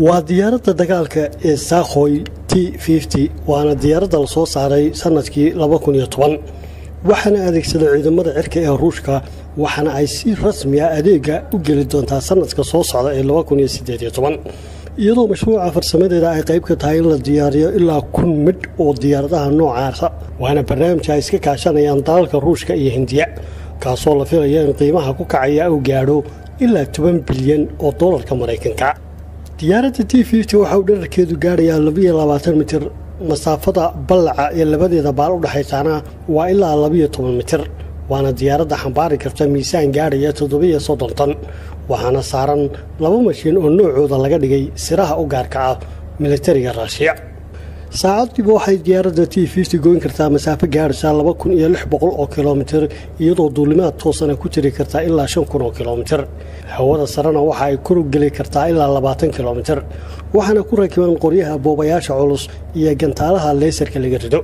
waa diyaaradda dagaalka ee Sukhoi T-50 waana diyaaradda la soo saaray sanadkii 2010 waxaana adeegsaday ciidamada cirka ee Ruushka waxaana ay si rasmi ah adeega u geli doontaa sanadka soo socda ee 2018 iyadoo mashruuca farsamadeeda ay qayb ka tahay in la diyaariyo ilaa 1,000 mid oo diyaaradaha noocaasa waana barnaamij ay iska kaashanayaan dalalka Ruushka iyo Hindiya kaasoo la filayo in qiimaha ku kacaya uu gaadho ilaa $10 bilyan oo doolarka Mareykanka diyaaradda T-50 waxa uu dhererkeedu gaadhayaa 22 mitir masaafada ballaca ee labadeeda baal u dhaxaysana waa ilaa 12 mitir waana diyaaradda xambaari karta miisaan gaadhaya 730 tan waxaana saaran laba mashiin oo noocooda laga dhigay siraha u gaarka ah militariga Ruushka saacadiiba waxay diyaaradda T-50 goyn kartaa masaafo gaadhaysa 2600 oo kiiloomitir iyadoo duulimaad toosana ku jiri kartaa ilaa 5,000 oo kiiloomitir hawada sarana waxa ay kor u geli kartaa ilaa 20 kiiloomitir waxaana ku rakiban qoryaha boobayaasha culus iyo gantaalaha laserka laga rido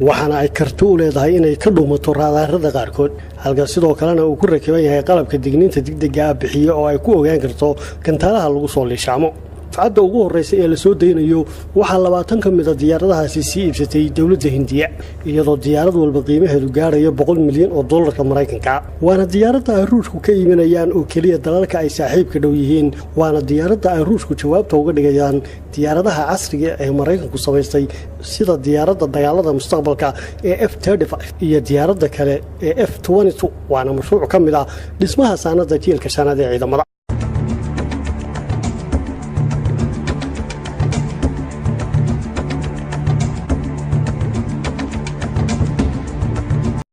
waxaana ay karti u leedahay inay ka dhuumato raadaarada qaarkood halka sidoo kalena uu ku rakiban yahay qalabka digniinta degdega ah bixiyo oo ay ku ogaan karto gantaalaha lagu soo liishaamo facada ugu horeysay ee la soo deynayo waxa 20 ka mid ah diyaaradahaasi si iibsatay dawladda Hindiya iyadoo diyaarad walba qiimaheedu gaarayo $100 milyan oo doolarka Mareykanka waana diyaaradda ay Ruushku ka iibinayaan oo kaliya dalalka ay saaxiibka dhow yihiin waana diyaaradda ay Ruushku jawaabta uga dhigayaan diyaaradaha casriga ee Mareykanku sameystay sida diyaaradda dagaalada mustaqbalka ee F-35 iyo diyaaradda kale ee F-22 waana mashruuc ka mid ah dhismaha saanada jiilka shanaad ee ciidamada